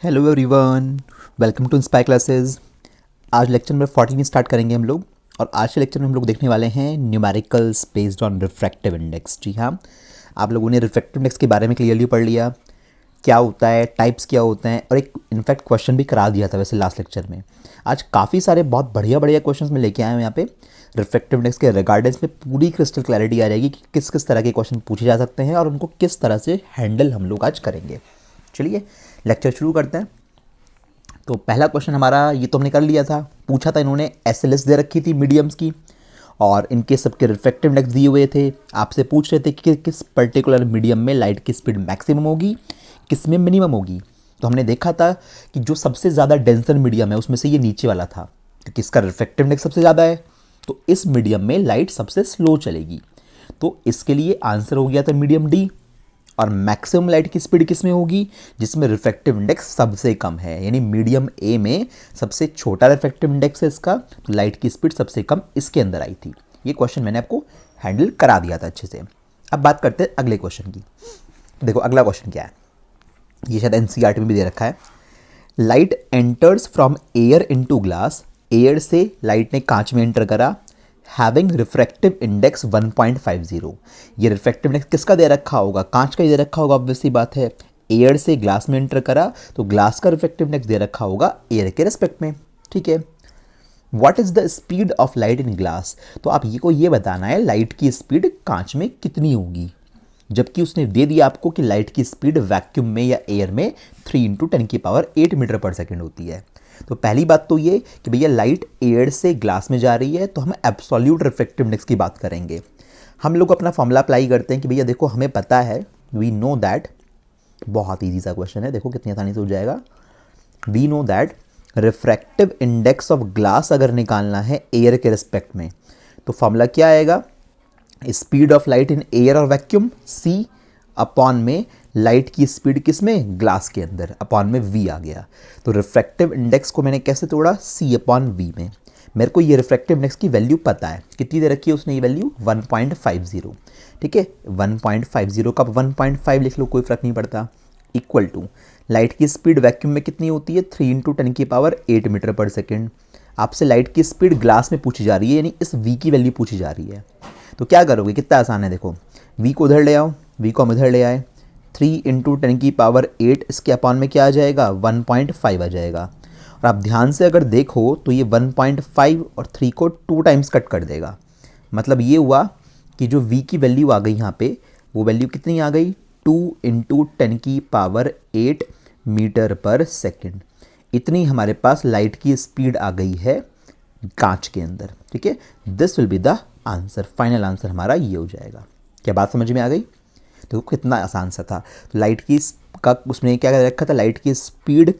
Hello everyone, welcome to Inspire classes. आज lecture number 14 में start करेंगे हम लोग। और आज के लेक्चर में हम लोग देखने वाले हैं numericals based on refractive index. जी हाँ, आप लोगों ने रिफ्रैक्टिव इंडेक्स के बारे में क्लियरली पढ़ लिया, क्या होता है, टाइप्स क्या होते हैं, और एक इनफैक्ट क्वेश्चन भी करा दिया था वैसे लास्ट लेक्चर में। आज काफ़ी सारे बहुत बढ़िया बढ़िया क्वेश्चन में लेके आए हैं यहाँ पे। रिफ्रैक्टिव इंडेक्स के रिगार्डेंस में पूरी क्रिस्टल क्लैरिटी आ जाएगी कि किस किस तरह के क्वेश्चन पूछे जा सकते हैं और उनको किस तरह से हैंडल हम लोग आज करेंगे। चलिए लेक्चर शुरू करते हैं। तो पहला क्वेश्चन हमारा ये तो हमने कर लिया था, पूछा था इन्होंने एसएलएस दे रखी थी मीडियम्स की और इनके सबके रिफ्रैक्टिव इंडेक्स दिए हुए थे। आपसे पूछ रहे थे कि किस पर्टिकुलर मीडियम में लाइट की स्पीड मैक्सिमम होगी, किस में मिनिमम होगी। तो हमने देखा था कि जो सबसे ज़्यादा डेंसर मीडियम है उसमें से ये नीचे वाला था, क्योंकि इसका रिफ्रैक्टिव इंडेक्स सबसे ज़्यादा है, तो इस मीडियम में लाइट सबसे स्लो चलेगी। तो इसके लिए आंसर हो गया था मीडियम डी। और मैक्सिमम लाइट की स्पीड किस में होगी, जिसमें रिफ्रैक्टिव इंडेक्स सबसे कम है, यानी मीडियम ए में सबसे छोटा रिफ्रैक्टिव इंडेक्स है इसका, तो लाइट की स्पीड सबसे कम इसके अंदर आई थी। ये क्वेश्चन मैंने आपको हैंडल करा दिया था अच्छे से। अब बात करते हैं अगले क्वेश्चन की। देखो अगला क्वेश्चन क्या है, ये शायद एनसीईआरटी में भी दे रखा है। Light enters from air into glass, air से लाइट ने कांच में एंटर करा, हैविंग रिफ्रैक्टिव इंडेक्स 1.50। ये रिफ्रैक्टिव इंडेक्स किसका दे रखा होगा, कांच का ही दे रखा होगा, ऑब्वियसली बात है। एयर से ग्लास में एंटर करा तो ग्लास का रिफ्रैक्टिव इंडेक्स दे रखा होगा एयर के रिस्पेक्ट में, ठीक है। What is the speed of light in glass, तो आप ये बताना है लाइट की स्पीड कांच में कितनी होगी, जबकि उसने दे दिया आपको कि लाइट की स्पीड वैक्यूम में या एयर में 3 × 10⁸ मीटर पर सेकेंड होती है। तो पहली बात तो ये कि भैया लाइट एयर से ग्लास में जा रही है, तो हम एब्सोल्यूट रिफ्रैक्टिव इंडेक्स की बात करेंगे। हम लोग अपना फॉर्मूला अप्लाई करते हैं कि भैया देखो हमें पता है, वी नो दैट, बहुत ईजी सा क्वेश्चन है, देखो कितनी आसानी से हो जाएगा। We know that refractive index of glass अगर निकालना है एयर के रिस्पेक्ट में, तो फॉर्मूला क्या आएगा, speed of light in air और वैक्यूम सी अपॉन में लाइट की स्पीड किस में, ग्लास के अंदर, अपॉन में वी आ गया। तो रिफ्रैक्टिव इंडेक्स को मैंने कैसे तोड़ा, सी अपॉन वी में। मेरे को ये रिफ्रैक्टिव इंडेक्स की वैल्यू पता है, कितनी दे रखी है उसने ये वैल्यू, 1.50, ठीक है। 1.50 का 1.5 लिख लो, कोई फर्क नहीं पड़ता, इक्वल टू लाइट की स्पीड वैक्यूम में कितनी होती है, 3 × 10⁸ मीटर पर सेकेंड। आपसे लाइट की स्पीड ग्लास में पूछी जा रही है, यानी इस वी की वैल्यू पूछी जा रही है। तो क्या करोगे, कितना आसान है, देखो वी को उधर ले आओ, वी को हम इधर ले आए, 3 × 10⁸ इसके अपॉन में क्या आ जाएगा, 1.5 आ जाएगा। और आप ध्यान से अगर देखो तो ये 1.5 और 3 को 2 टाइम्स कट कर देगा। मतलब ये हुआ कि जो v की वैल्यू आ गई यहाँ पे, वो वैल्यू कितनी आ गई, 2 × 10⁸ मीटर पर सेकेंड। इतनी हमारे पास लाइट की स्पीड आ गई है कांच के अंदर, ठीक है। This will be the answer, final answer हमारा ये हो जाएगा। क्या बात समझ में आ गई, तो कितना आसान सा था। तो लाइट की का उसमें क्या दे रखा था, लाइट की स्पीड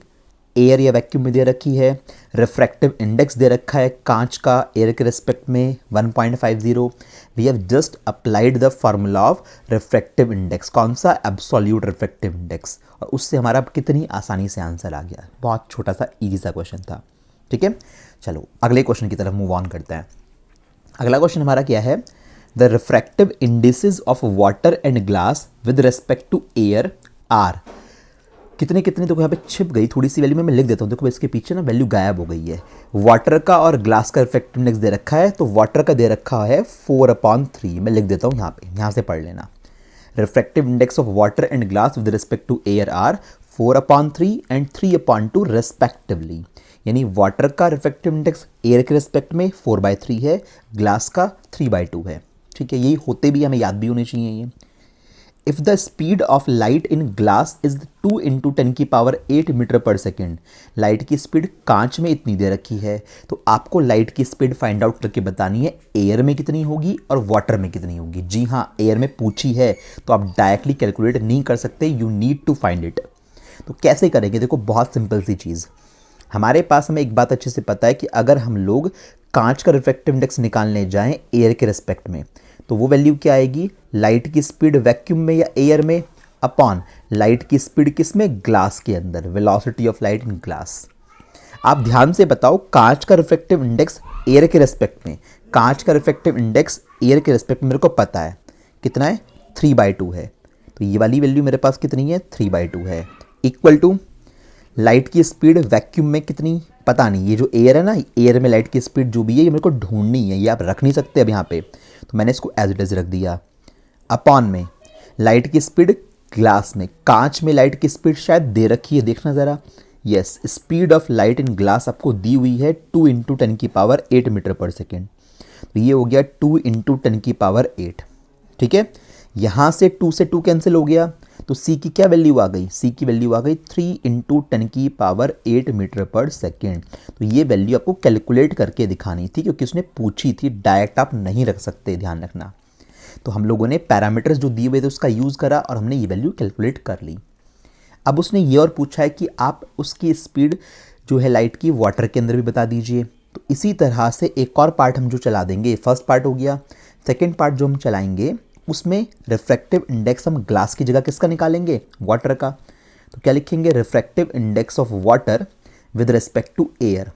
एयर या वैक्यूम में दे रखी है, रिफ्रैक्टिव इंडेक्स दे रखा है कांच का एयर के रिस्पेक्ट में 1.50। We have just applied the formula of refractive index, कौन सा, एब्सोल्यूट रिफ्रैक्टिव इंडेक्स, और उससे हमारा कितनी आसानी से आंसर आ गया। बहुत छोटा सा ईजी सा क्वेश्चन था, ठीक है। चलो अगले क्वेश्चन की तरफ मूव ऑन करते हैं। अगला क्वेश्चन हमारा क्या है, the refractive indices of water and glass with respect to air are. कितने कितने, देखो यहाँ पे छिप गई थोड़ी सी वैल्यू में, मैं लिख देता हूँ, देखो इसके पीछे ना वैल्यू गायब हो गई है। वाटर का और ग्लास का रिफ्रैक्टिव इंडेक्स दे रखा है, तो वाटर का दे रखा है 4/3, मैं लिख देता हूँ यहाँ पे, यहाँ से पढ़ लेना। Refractive index of water and glass with respect to air are 4/3 and 3/2 respectively. यानी वाटर का रिफ्रैक्टिव इंडेक्स एयर के रिस्पेक्ट में 4/3 है, ग्लास का 3/2 है, ठीक है। यही होते भी हमें याद भी होने चाहिए ये। If the speed of light in glass is 2 × 10⁸ metre per second, light की स्पीड कांच में इतनी दे रखी है, तो आपको लाइट की स्पीड फाइंड आउट करके बतानी है एयर में कितनी होगी और वाटर में कितनी होगी। जी हाँ, एयर में पूछी है तो आप डायरेक्टली कैलकुलेट नहीं कर सकते, you need to find it. तो कैसे करेंगे, देखो बहुत सिंपल सी चीज़, हमारे पास हमें एक बात अच्छे से पता है कि अगर हम लोग कांच का रिफ्रैक्टिव इंडेक्स निकालने जाएं एयर के रिस्पेक्ट में, तो वो वैल्यू क्या आएगी, लाइट की स्पीड वैक्यूम में या एयर में अपॉन लाइट की स्पीड किस में, ग्लास के अंदर, velocity of light in glass. आप ध्यान से बताओ, कांच का रिफ्रैक्टिव इंडेक्स एयर के रिस्पेक्ट में, कांच का रिफ्रैक्टिव इंडेक्स एयर के रिस्पेक्ट में मेरे को पता है कितना है, 3/2 है। तो ये वाली वैल्यू मेरे पास कितनी है, 3/2 है, इक्वल टू लाइट की स्पीड वैक्यूम में कितनी, पता नहीं, ये जो एयर है ना, एयर में लाइट की स्पीड जो भी है ये मेरे को ढूंढनी है, ये आप रख नहीं सकते अब यहाँ पे, तो मैंने इसको एज इट इज रख दिया। अपॉन में लाइट की स्पीड ग्लास में, कांच में लाइट की स्पीड शायद दे रखी है, देखना ज़रा। Yes, speed of light in glass आपको दी हुई है 2 इंटू 10⁸ मीटर पर सेकेंड। तो ये हो गया 2 इंटू 10⁸। ठीक है, यहाँ से 2 से 2 कैंसिल हो गया, तो सी की क्या वैल्यू आ गई, सी की वैल्यू आ गई 3 इंटू 10⁸ मीटर पर सेकेंड। तो ये वैल्यू आपको कैलकुलेट करके दिखानी थी, क्योंकि उसने पूछी थी, डायरेक्ट आप नहीं रख सकते, ध्यान रखना। तो हम लोगों ने पैरामीटर्स जो दिए हुए थे उसका यूज़ करा और हमने ये वैल्यू कैलकुलेट कर ली। अब उसने ये और पूछा है कि आप उसकी स्पीड जो है लाइट की वाटर के अंदर भी बता दीजिए। तो इसी तरह से एक और पार्ट हम जो चला देंगे, फर्स्ट पार्ट हो गया। सेकेंड पार्ट जो हम चलाएंगे उसमें रिफ्रैक्टिव इंडेक्स हम ग्लास की जगह किसका निकालेंगे, वाटर का। तो क्या लिखेंगे, refractive index of water with respect to air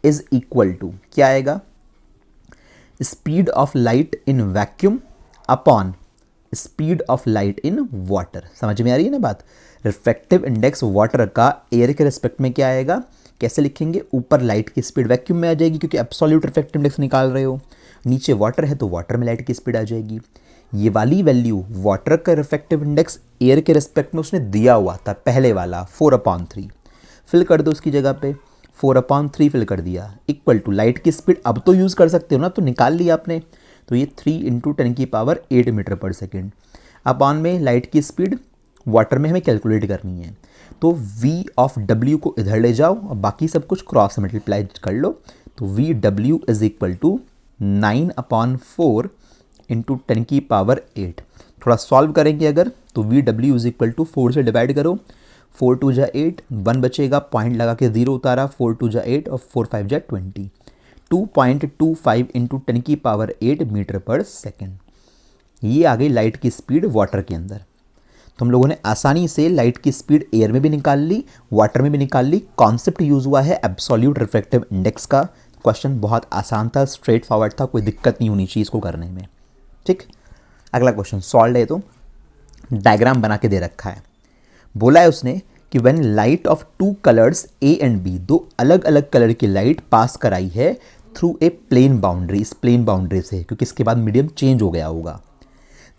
is equal to, क्या आएगा, speed of light in vacuum upon speed of light in water. समझ में आ रही है ना बात। रिफ्रैक्टिव इंडेक्स वाटर का एयर के रिस्पेक्ट में क्या आएगा, कैसे लिखेंगे, ऊपर लाइट की स्पीड वैक्यूम में आ जाएगी क्योंकि एब्सोल्यूट रिफ्रैक्टिव इंडेक्स निकाल रहे हो, नीचे वाटर है तो वाटर में लाइट की स्पीड आ जाएगी। ये वाली वैल्यू वाटर का रिफ्रैक्टिव इंडेक्स एयर के रिस्पेक्ट में उसने दिया हुआ था, पहले वाला 4/3, फिल कर दो उसकी जगह पे, 4/3 फिल कर दिया, इक्वल टू लाइट की स्पीड अब तो यूज़ कर सकते हो ना, तो निकाल लिया आपने, तो ये 3 into 10⁸ metre per second. Upon में लाइट की स्पीड वाटर में हमें कैलकुलेट करनी है, तो v ऑफ w को इधर ले जाओ और बाकी सब कुछ क्रॉस मल्टीप्लाई कर लो। तो VW is equal to 9/4 into 10⁸। थोड़ा सॉल्व करेंगे अगर, तो VW इज इक्वल टू 4 से डिवाइड करो, 4 2 जा 8, 1 बचेगा, पॉइंट लगा के 0 उतारा, 4 2 जा 8 और 4 5 जा 20, 2.25 इंटू 10⁸ मीटर पर सेकेंड। ये आ गई लाइट की स्पीड वाटर के अंदर। तो हम लोगों ने आसानी से लाइट की स्पीड एयर में भी निकाल ली, वाटर में भी निकाल ली। कॉन्सेप्ट यूज हुआ है एब्सोल्यूट रिफ्रैक्टिव इंडेक्स का। क्वेश्चन बहुत आसान था, स्ट्रेट फॉरवर्ड था, कोई दिक्कत नहीं होनी चाहिए इसको करने में। ठीक, अगला क्वेश्चन सॉल्व है, तो डायग्राम बना के दे रखा है। बोला है उसने कि when light of two colours A and B, दो अलग अलग कलर की लाइट पास कराई है थ्रू ए प्लेन बाउंड्री, इस प्लेन बाउंड्री से, क्योंकि इसके बाद मीडियम चेंज हो गया होगा।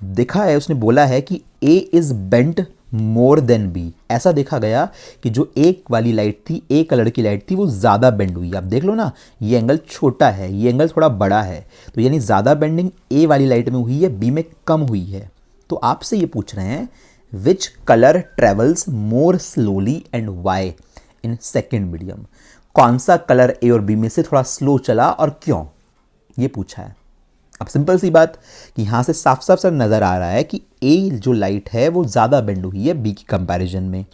देखा है उसने, बोला है कि A is bent more than B, ऐसा देखा गया कि जो एक वाली लाइट थी, ए कलर की लाइट थी, वो ज़्यादा बेंड हुई। आप देख लो ना, ये एंगल छोटा है, ये एंगल थोड़ा बड़ा है, तो यानी ज़्यादा बेंडिंग ए वाली लाइट में हुई है, बी में कम हुई है। तो आपसे ये पूछ रहे हैं which colour travels more slowly and why in second medium, कौन सा कलर ए और बी में से थोड़ा स्लो चला और क्यों, ये पूछा है। अब सिंपल सी बात कि यहाँ से साफ साफ सब नज़र आ रहा है कि ए जो लाइट है वो ज़्यादा बेंड हुई है बी की कंपैरिजन में।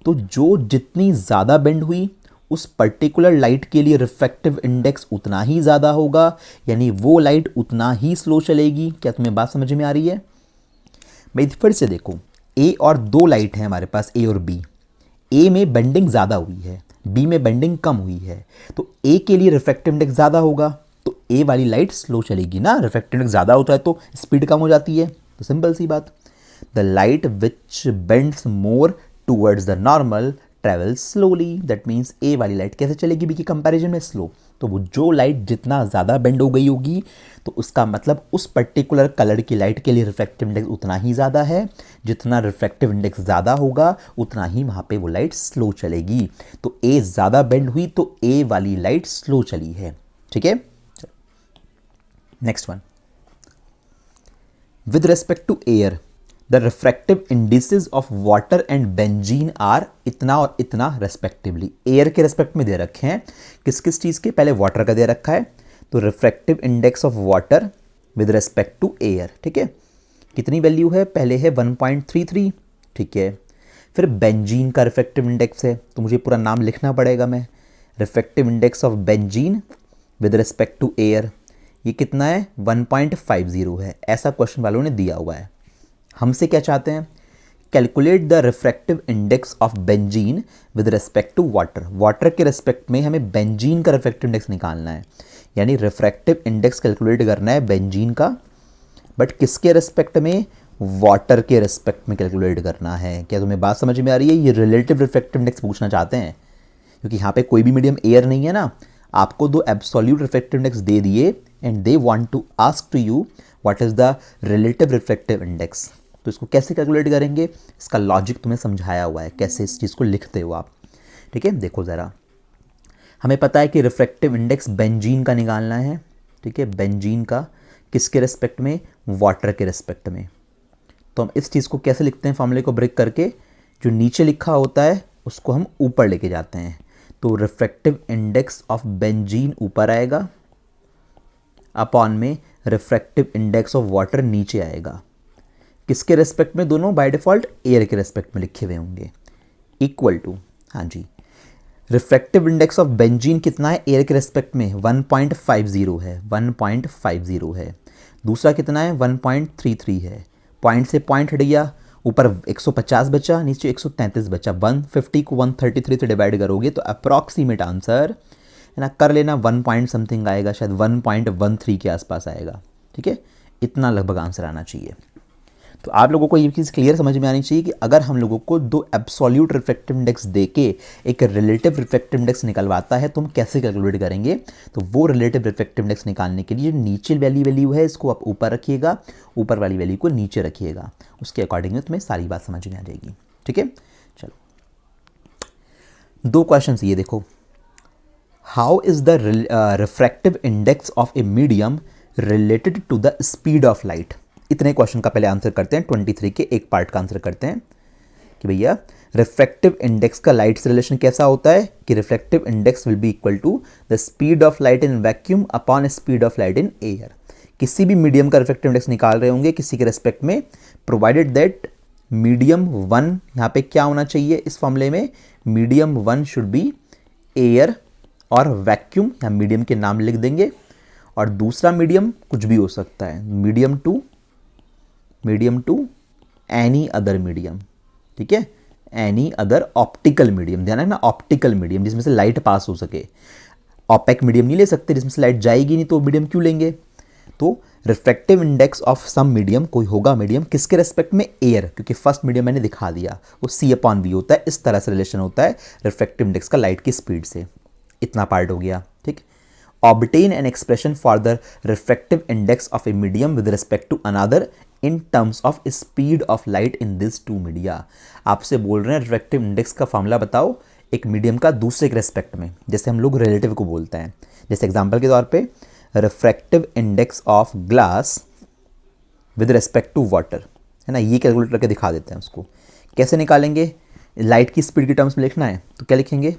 तो जो जितनी ज़्यादा बेंड हुई उस पर्टिकुलर लाइट के लिए रिफ्रैक्टिव इंडेक्स उतना ही ज़्यादा होगा, यानी वो लाइट उतना ही स्लो चलेगी। क्या तुम्हें बात समझ में आ रही है? भाई फिर से देखो, ए और दो लाइट है हमारे पास, ए और बी। ए में बेंडिंग ज़्यादा हुई है, बी में बेंडिंग कम हुई है, तो ए के लिए रिफ्रैक्टिव इंडेक्स ज़्यादा होगा, तो ए वाली लाइट स्लो चलेगी ना, रिफ्रैक्टिव इंडेक्स ज़्यादा होता है तो स्पीड कम हो जाती है। तो सिंपल सी बात, the light which bends more towards the normal travel slowly, that means A वाली लाइट कैसे चलेगी बी की कंपैरिजन में, स्लो। तो वो जो लाइट जितना ज़्यादा बेंड हो गई होगी तो उसका मतलब उस पर्टिकुलर कलर की लाइट के लिए रिफ्रैक्टिव इंडेक्स उतना ही ज़्यादा है, जितना रिफ्रैक्टिव इंडेक्स ज़्यादा होगा उतना ही वहाँ पे वो लाइट स्लो चलेगी। तो ए ज़्यादा बेंड हुई तो ए वाली लाइट स्लो चली है। ठीक है, next one, with respect to air the refractive indices of water and benzene are इतना और इतना रेस्पेक्टिवली। एयर के रेस्पेक्ट में दे रखे हैं, किस किस चीज़ के, पहले वाटर का दे रखा है, तो refractive index of water with respect to air. ठीक है, कितनी वैल्यू है, पहले है 1.33। ठीक है, फिर बेंजीन का रिफ्रैक्टिव इंडेक्स है, तो मुझे पूरा नाम लिखना पड़ेगा मैं, refractive index of benzene with respect to air, ये कितना है, 1.50 है, ऐसा क्वेश्चन वालों ने दिया हुआ है। हमसे क्या चाहते हैं, calculate the refractive index of benzene with respect to water. Water के रिस्पेक्ट में हमें बेंजीन का रिफ्रैक्टिव इंडेक्स निकालना है, यानी रिफ्रैक्टिव इंडेक्स कैलकुलेट करना है बेंजीन का, बट किसके रिस्पेक्ट में, वाटर के रिस्पेक्ट में कैलकुलेट करना है। क्या तुम्हें बात समझ में आ रही है? ये रिलेटिव रिफ्रैक्टिव इंडेक्स पूछना चाहते हैं, क्योंकि यहाँ पे कोई भी मीडियम एयर नहीं है ना, आपको दो एब्सोल्यूट रिफ्रैक्टिव इंडेक्स दे दिए and they want to ask to you what is the relative refractive index. तो इसको कैसे कैलकुलेट करेंगे, इसका लॉजिक तुम्हें समझाया हुआ है, कैसे इस चीज़ को लिखते हो आप। ठीक है, देखो ज़रा, हमें पता है कि रिफ्रैक्टिव इंडेक्स बेंजीन का निकालना है। ठीक है, बेंजीन का किसके रिस्पेक्ट में? वाटर के रिस्पेक्ट में। तो हम इस चीज़ को कैसे लिखते हैं, फॉर्मूले को ब्रेक करके, जो नीचे लिखा होता है उसको हम ऊपर लेके जाते हैं। तो रिफ्रैक्टिव इंडेक्स ऑफ बेंजीन ऊपर आएगा, अपॉन में रिफ्रैक्टिव इंडेक्स ऑफ वाटर नीचे आएगा। किसके रेस्पेक्ट में? दोनों बाय डिफ़ॉल्ट एयर के रेस्पेक्ट में लिखे हुए होंगे। इक्वल टू, हाँ जी, रिफ्रैक्टिव इंडेक्स ऑफ बेंजीन कितना है एयर के रेस्पेक्ट में? 1.50 है, 1.50 है। दूसरा कितना है? 1.33 है। पॉइंट से पॉइंट हट गया, ऊपर 150 बचा, नीचे 133 बचा। 150 को 133 से डिवाइड करोगे तो अप्रॉक्सीमेट आंसर है ना, कर लेना 1 पॉइंट समथिंग आएगा, शायद 1.13 के आसपास आएगा। ठीक है, इतना लगभग आंसर आना चाहिए। तो आप लोगों को ये चीज़ क्लियर समझ में आनी चाहिए कि अगर हम लोगों को दो एब्सोल्यूट रिफ्रैक्टिव इंडेक्स देके एक रिलेटिव रिफ्रैक्टिव इंडेक्स निकलवाता है तो हम कैसे कैलकुलेट करेंगे। तो वो रिलेटिव रिफ्रैक्टिव इंडेक्स निकालने के लिए जो नीचे वाली वैल्यू है इसको आप ऊपर रखिएगा, ऊपर वाली वैल्यू को नीचे रखिएगा, उसके अकॉर्डिंग तुम्हें सारी बात समझ में आ जाएगी। ठीक है, चलो दो क्वेश्चन ये देखो, how is the refractive index of a medium related to the speed of light. इतने क्वेश्चन का पहले आंसर करते हैं, 23 के एक पार्ट का आंसर करते हैं कि भैया रिफ्रैक्टिव इंडेक्स का लाइट से रिलेशन कैसा होता है कि refractive index will be equal to the speed of light in vacuum upon speed of light in air. किसी भी मीडियम का रिफ्रैक्टिव इंडेक्स निकाल रहे होंगे किसी के रेस्पेक्ट में, प्रोवाइडेड दैट मीडियम 1, यहाँ पे क्या होना चाहिए इस फॉर्मूले में, मीडियम 1 शुड बी एयर और वैक्यूम, यहाँ मीडियम के नाम लिख देंगे, और दूसरा मीडियम कुछ भी हो सकता है, medium to any other medium. ठीक है, एनी अदर ऑप्टिकल मीडियम, ध्यान है ना, ऑप्टिकल मीडियम जिसमें से लाइट पास हो सके। ऑपेक मीडियम नहीं ले सकते, जिसमें से लाइट जाएगी नहीं, तो मीडियम क्यों लेंगे। तो refractive index of some medium, कोई होगा मीडियम किसके रेस्पेक्ट में, एयर, क्योंकि फर्स्ट मीडियम मैंने दिखा दिया वो C/V होता है। इस तरह से रिलेशन होता है रिफ्रैक्टिव इंडेक्स का लाइट की स्पीड से। इतना पार्ट हो गया। ठीक, obtain an expression for the refractive index of a medium with respect to another in terms of speed of light in this two media. आपसे बोल रहे हैं रिफ्रैक्टिव इंडेक्स का फॉर्मूला बताओ एक मीडियम का दूसरे के रेस्पेक्ट में, जैसे हम लोग रिलेटिव को बोलते हैं। जैसे एग्जांपल के तौर पे refractive index of glass with respect to water, है ना, ये कैलकुलेट करके दिखा देते हैं उसको। कैसे निकालेंगे, लाइट की स्पीड के टर्म्स में लिखना है तो क्या लिखेंगे,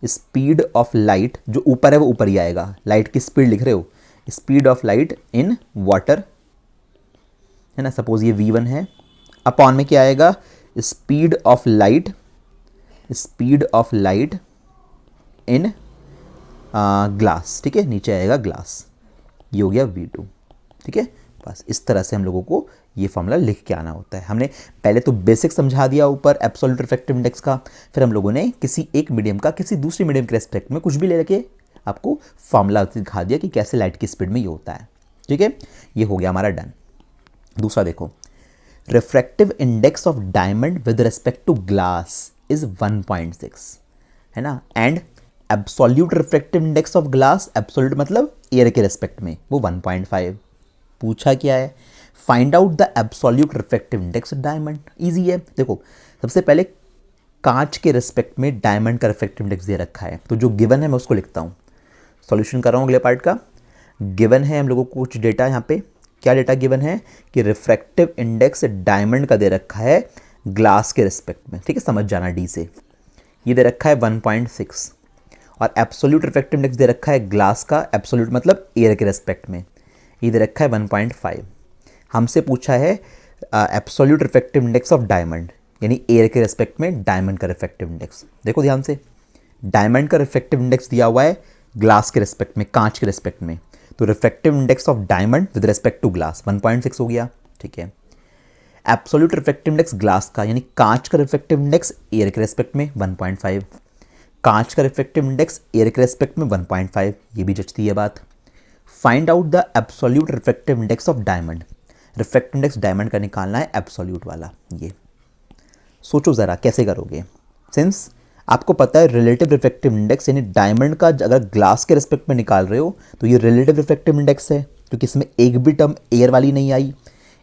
स्पीड ऑफ लाइट, जो ऊपर है वो ऊपर ही आएगा, लाइट की स्पीड लिख रहे हो, speed of light in water, है ना, सपोज ये V1 है, अपॉन में क्या आएगा, speed of light in glass. ठीक है, नीचे आएगा ग्लास, ये हो गया V2। ठीक है, बस इस तरह से हम लोगों को ये फॉर्मूला लिख के आना होता है। हमने पहले तो बेसिक समझा दिया ऊपर एब्सोल्यूट रिफ्रैक्टिव इंडेक्स का, फिर हम लोगों ने किसी एक मीडियम का किसी दूसरे मीडियम के रेस्पेक्ट में कुछ भी ले के आपको फॉर्मूला दिखा दिया कि कैसे लाइट की स्पीड में ये होता है। ठीक है, ये हो गया हमारा डन। दूसरा देखो, refractive index of diamond with respect to glass is 1.6, है ना, and absolute refractive index of glass, absolute मतलब एयर के रेस्पेक्ट में, वो 1.5। पूछा क्या है, find out the absolute refractive index of diamond. Easy है, देखो सबसे पहले कांच के रेस्पेक्ट में डायमंड का रिफ्रैक्टिव इंडेक्स दे रखा है, तो जो गिवन है मैं उसको लिखता हूँ, सॉल्यूशन कर रहा हूँ अगले पार्ट का। गिवन है हम लोगों को कुछ डेटा, यहाँ पे क्या डेटा गिवन है कि रिफ्रैक्टिव इंडेक्स डायमंड का दे रखा है ग्लास के रिस्पेक्ट में। ठीक है, समझ जाना डी से, ये दे रखा है 1.6, और एब्सोल्यूट रिफ्रैक्टिव इंडेक्स दे रखा है ग्लास का, एब्सोल्यूट मतलब एयर के रेस्पेक्ट में, ये दे रखा है 1.5। हमसे पूछा है absolute refractive index of diamond, यानी एयर के रेस्पेक्ट में डायमंड का रिफ्रैक्टिव इंडेक्स। देखो ध्यान से, डायमंड का रिफ्रैक्टिव इंडेक्स दिया हुआ है ग्लास के रेस्पेक्ट में, कांच के रेस्पेक्ट में, तो refractive index of diamond with respect to glass 1.6 हो गया। ठीक है, एब्सोल्यूट रिफ्रैक्टिव इंडेक्स ग्लास का यानी कांच का रिफ्रैक्टिव इंडेक्स एयर के रेस्पेक्ट में 1.5, कांच का रिफ्रैक्टिव इंडेक्स एयर के रेस्पेक्ट में 1.5, ये भी जचती है बात। Find out the absolute refractive index of diamond, refractive index diamond का निकालना है एब्सोल्यूट वाला। ये सोचो ज़रा कैसे करोगे। सिंस आपको पता है रिलेटिव रिफ्रैक्टिव इंडेक्स यानी डायमंड का अगर ग्लास के रिस्पेक्ट में निकाल रहे हो तो ये रिलेटिव रिफ्रैक्टिव इंडेक्स है, क्योंकि इसमें एक भी टर्म एयर वाली नहीं आई।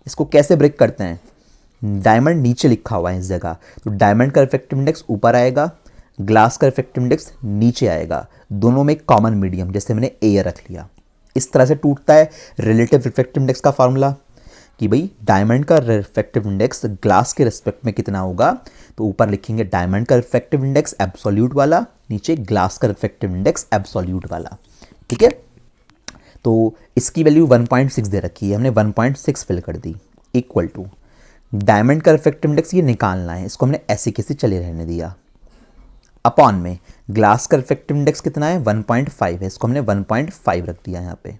इसको कैसे ब्रेक करते हैं, डायमंड नीचे लिखा हुआ है इस जगह, तो डायमंड का रिफ्रैक्टिव इंडेक्स ऊपर आएगा, ग्लास का रिफ्रैक्टिव इंडेक्स नीचे आएगा, दोनों में कॉमन मीडियम, जैसे मैंने एयर रख लिया। इस तरह से टूटता है रिलेटिव रिफ्रैक्टिव इंडेक्स का फार्मूला कि भाई डायमंड का रिफ्रैक्टिव इंडेक्स ग्लास के रिस्पेक्ट में कितना होगा, तो ऊपर लिखेंगे डायमंड का रिफ्रैक्टिव इंडेक्स एब्सोल्यूट वाला, नीचे ग्लास का रिफ्रैक्टिव इंडेक्स एब्सोल्यूट वाला। ठीक है, तो इसकी वैल्यू 1.6 दे रखी है, हमने 1.6 फिल कर दी, इक्वल टू डायमंड का रिफ्रैक्टिव इंडेक्स ये निकालना है, इसको हमने ऐसे कैसे चले रहने दिया, अपॉन में ग्लास का रिफ्रैक्टिव इंडेक्स कितना है 1.5 है, इसको हमने 1.5 रख दिया यहाँ पे।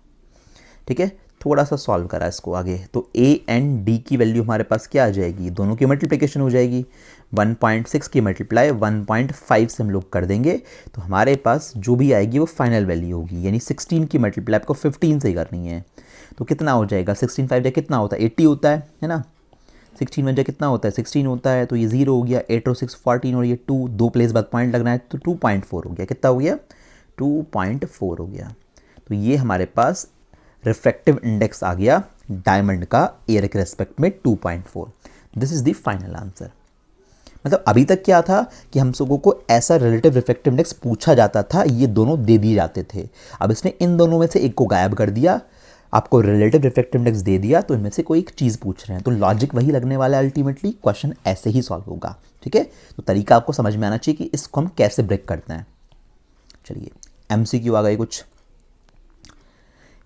ठीक है, थोड़ा सा सॉल्व करा इसको आगे, तो ए एंड डी की वैल्यू हमारे पास क्या आ जाएगी, दोनों की मल्टीप्लिकेशन हो जाएगी, 1.6 की मल्टीप्लाई 1.5 से हम लोग कर देंगे तो हमारे पास जो भी आएगी वो फाइनल वैल्यू होगी, यानी 16 की मल्टीप्लाई आपको 15 से ही करनी है। तो कितना हो जाएगा, 16 5 कितना होता है 80 होता है ना, 16 1 कितना होता है 16 होता है, तो ये 0 हो गया, 8 और 6 14 और ये 2, 2 प्लेस बाद पॉइंट लगना है तो 2.4 हो गया, कितना हो गया 2.4 हो गया। तो ये हमारे पास रिफ्रैक्टिव इंडेक्स आ गया डायमंड का एयर के रेस्पेक्ट में 2.4। This is the final answer. मतलब अभी तक क्या था कि हम सबों को ऐसा रिलेटिव रिफ्रैक्टिव इंडेक्स पूछा जाता था, ये दोनों दे दिए जाते थे, अब इसने इन दोनों में से एक को गायब कर दिया, आपको रिलेटिव रिफ्रैक्टिव इंडेक्स दे दिया, तो इनमें से कोई एक चीज़ पूछ रहे हैं, तो लॉजिक वही लगने वाला है, अल्टीमेटली क्वेश्चन ऐसे ही सॉल्व होगा। ठीक है, तो तरीका आपको समझ में आना चाहिए कि इसको हम कैसे ब्रेक करते हैं। चलिए एमसीक्यू आ गए कुछ।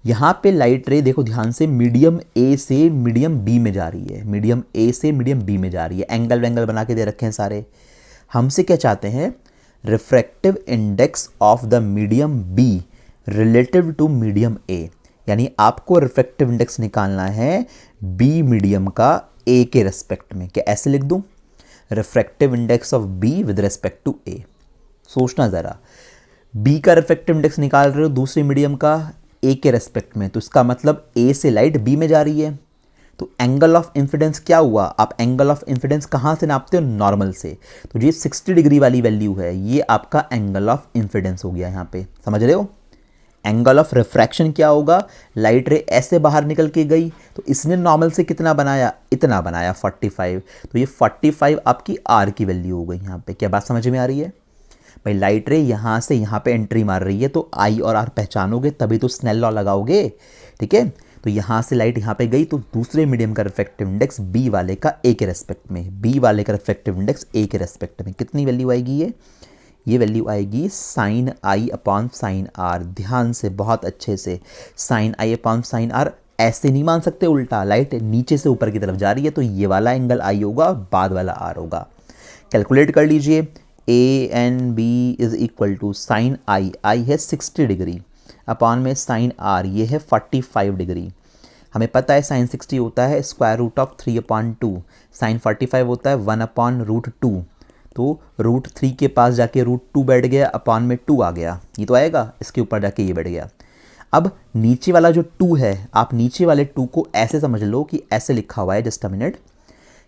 यहाँ पे लाइट रे देखो ध्यान से, मीडियम ए से मीडियम बी में जा रही है, मीडियम ए से मीडियम बी में जा रही है, एंगल वेंगल बना के दे रखे हैं सारे। हमसे क्या चाहते हैं, refractive index of the medium B relative to medium A, यानी आपको रिफ्रैक्टिव इंडेक्स निकालना है बी मीडियम का ए के रेस्पेक्ट में। क्या ऐसे लिख दूं, refractive index of B with respect to A. सोचना ज़रा, बी का रिफ्रैक्टिव इंडेक्स निकाल रहे हो दूसरे मीडियम का ए के रेस्पेक्ट में, तो इसका मतलब ए से लाइट बी में जा रही है, तो एंगल ऑफ इंसिडेंस क्या हुआ, आप एंगल ऑफ इंसिडेंस कहाँ से नापते हो, नॉर्मल से, तो ये 60 डिग्री वाली वैल्यू है, ये आपका एंगल ऑफ इंसिडेंस हो गया। यहाँ पे समझ रहे हो, एंगल ऑफ रिफ्रैक्शन क्या होगा, लाइट रे ऐसे बाहर निकल के गई तो इसने नॉर्मल से कितना बनाया, इतना बनाया 45, तो ये 45 आपकी आर की वैल्यू हो गई यहाँ पे। क्या बात समझ में आ रही है भाई, लाइट रे यहाँ से यहाँ पे एंट्री मार रही है, तो आई और आर पहचानोगे तभी तो स्नेल लॉ लगाओगे। ठीक है, तो यहाँ से लाइट यहाँ पे गई तो दूसरे मीडियम का रिफ्रैक्टिव इंडेक्स बी वाले का ए के रेस्पेक्ट में, बी वाले का रिफ्रैक्टिव इंडेक्स ए के रेस्पेक्ट में कितनी वैल्यू आएगी, ये वैल्यू आएगी sine i upon sine r. ध्यान से बहुत अच्छे से, sine i upon sine r ऐसे नहीं मान सकते उल्टा, लाइट नीचे से ऊपर की तरफ जा रही है तो ये वाला एंगल आई होगा, बाद वाला आर होगा। कैलकुलेट कर लीजिए, A N B is equal to sine i, i है 60 डिग्री अपॉन में साइन आर, ये है 45 डिग्री। हमें पता है साइन 60 होता है स्क्वायर रूट ऑफ 3/2, साइन 45 होता है 1/√2, तो √3 के पास जाके √2 बैठ गया, अपॉन में 2 आ गया, ये तो आएगा, इसके ऊपर जाके ये बैठ गया। अब नीचे वाला जो 2 है, आप नीचे वाले 2 को ऐसे समझ लो कि ऐसे लिखा हुआ है, जस्ट अ मिनट,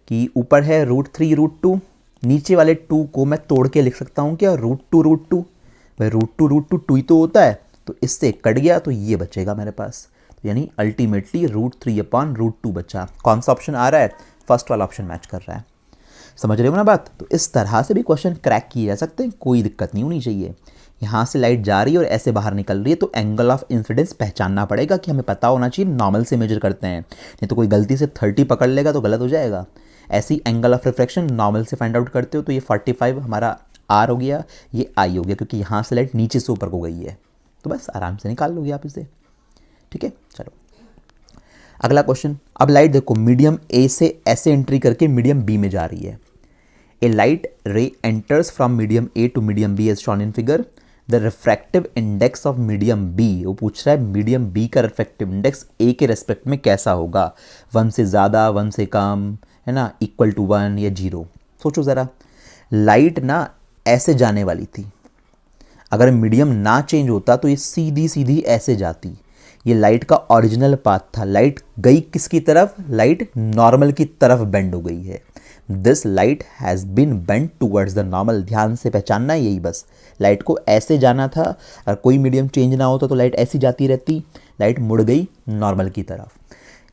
कि ऊपर है √3 √2, नीचे वाले 2 को मैं तोड़ के लिख सकता हूँ क्या, √2 भाई √2 2 ही तो होता है, तो इससे कट गया तो ये बचेगा मेरे पास, तो यानी अल्टीमेटली √3/√2 बचा। कौन सा ऑप्शन आ रहा है, फर्स्ट वाला ऑप्शन मैच कर रहा है। समझ रहे हो ना बात, तो इस तरह से भी क्वेश्चन क्रैक किए जा सकते हैं, कोई दिक्कत नहीं होनी चाहिए। यहाँ से लाइट जा रही है और ऐसे बाहर निकल रही है, तो एंगल ऑफ इंसिडेंस पहचानना पड़ेगा कि हमें पता होना चाहिए, नॉर्मल से मेजर करते हैं, नहीं तो कोई गलती से 30 पकड़ लेगा तो गलत हो जाएगा। ऐसी एंगल ऑफ रिफ्रैक्शन नॉर्मल से फाइंड आउट करते हो, तो ये 45 हमारा आर हो गया, ये आई हो गया, क्योंकि यहाँ से लाइट नीचे से ऊपर को गई है, तो बस आराम से निकाल लोगे आप इसे। ठीक है, चलो अगला क्वेश्चन। अब लाइट देखो मीडियम ए से ऐसे एंट्री करके मीडियम बी में जा रही है। A light ray enters from medium A to medium B as shown in figure. The refractive index of medium B, वो पूछ रहा है मीडियम B का रिफ्रैक्टिव इंडेक्स A के रेस्पेक्ट में कैसा होगा, 1 से ज़्यादा 1 से कम, है ना, इक्वल टू 1 या 0। सोचो ज़रा, लाइट ना ऐसे जाने वाली थी, अगर मीडियम ना चेंज होता तो ये सीधी सीधी ऐसे जाती, ये लाइट का ओरिजिनल पाथ था, लाइट गई किसकी तरफ, लाइट नॉर्मल की तरफ बेंड हो गई है। This light has been bend towards the normal, ध्यान से पहचानना है यही बस। लाइट को ऐसे जाना था, अगर कोई मीडियम चेंज ना होता तो लाइट ऐसी जाती रहती, लाइट मुड़ गई नॉर्मल की तरफ,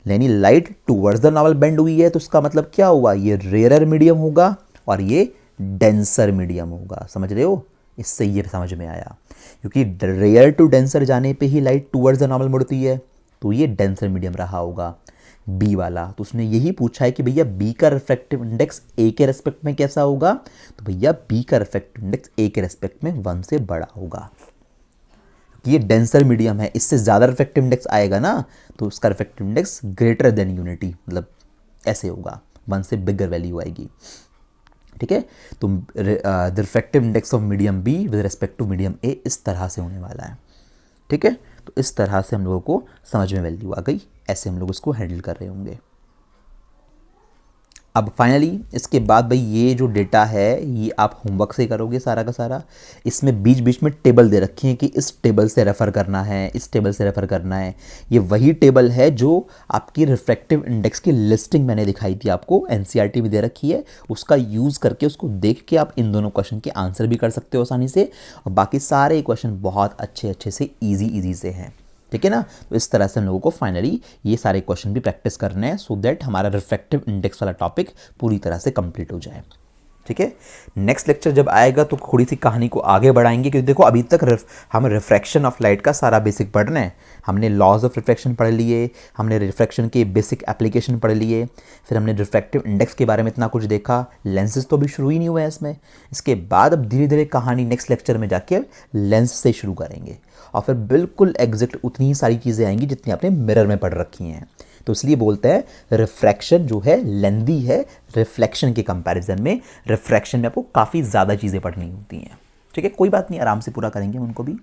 यानी light towards the normal bend हुई है, तो इसका मतलब क्या हुआ, ये रेयरर मीडियम होगा और ये डेंसर मीडियम होगा। समझ रहे हो, इससे ये समझ में आया, क्योंकि रेयर टू डेंसर जाने पे ही लाइट टूवर्ड्स द नॉर्मल मुड़ती है, तो ये डेंसर मीडियम रहा होगा बी वाला। तो उसने यही पूछा है कि भैया बी का रिफ्रैक्टिव इंडेक्स ए के रेस्पेक्ट में कैसा होगा, तो भैया बी का रिफ्रैक्टिव इंडेक्स ए के रेस्पेक्ट में 1 से बड़ा होगा। ये डेंसर मीडियम है, इससे ज़्यादा रिफ्रैक्टिव इंडेक्स आएगा ना, तो उसका refractive index greater than unity, मतलब ऐसे होगा, 1 से बिगर वैल्यू आएगी। ठीक है, तो the refractive index of medium B with respect to medium A इस तरह से होने वाला है। ठीक है, तो इस तरह से हम लोगों को समझ में वैल्यू आ गई, ऐसे हम लोग इसको हैंडल कर रहे होंगे। अब फाइनली इसके बाद भाई ये जो डेटा है ये आप होमवर्क से करोगे सारा का सारा। इसमें बीच बीच में टेबल दे रखी है कि इस टेबल से रेफ़र करना है, इस टेबल से रेफ़र करना है। ये वही टेबल है जो आपकी रिफ्रैक्टिव इंडेक्स की लिस्टिंग मैंने दिखाई थी आपको, एनसीईआरटी में दे रखी है, उसका यूज़ करके उसको देख के आप इन दोनों क्वेश्चन के आंसर भी कर सकते हो आसानी से, और बाकी सारे क्वेश्चन बहुत अच्छे से ईजी से हैं। ठीक है ना, तो इस तरह से हम लोगों को फाइनली ये सारे क्वेश्चन भी प्रैक्टिस करने हैं, सो दैट हमारा रिफ्रैक्टिव इंडेक्स वाला टॉपिक पूरी तरह से कंप्लीट हो जाए। ठीक है, नेक्स्ट लेक्चर जब आएगा तो थोड़ी सी कहानी को आगे बढ़ाएंगे, क्योंकि देखो अभी तक हम रिफ्रैक्शन ऑफ लाइट का सारा बेसिक पढ़ रहे हैं। हमने लॉज ऑफ रिफ्रैक्शन पढ़ लिए, हमने रिफ्रैक्शन के बेसिक एप्लीकेशन पढ़ लिए, फिर हमने रिफ्रैक्टिव इंडेक्स के बारे में इतना कुछ देखा, लेंसेज तो अभी शुरू ही नहीं हुए हैं इसमें। इसके बाद अब धीरे धीरे कहानी नेक्स्ट लेक्चर में जाके लेंस से शुरू करेंगे, और फिर बिल्कुल एग्जैक्ट उतनी ही सारी चीज़ें आएंगी जितनी आपने मिरर में पढ़ रखी हैं। तो इसलिए बोलते हैं रिफ्रैक्शन जो है लेंदी है रिफ्लेक्शन के कंपैरिजन में। रिफ्रैक्शन में आपको काफ़ी ज़्यादा चीज़ें पढ़नी होती हैं। ठीक है, कोई बात नहीं, आराम से पूरा करेंगे हम उनको भी।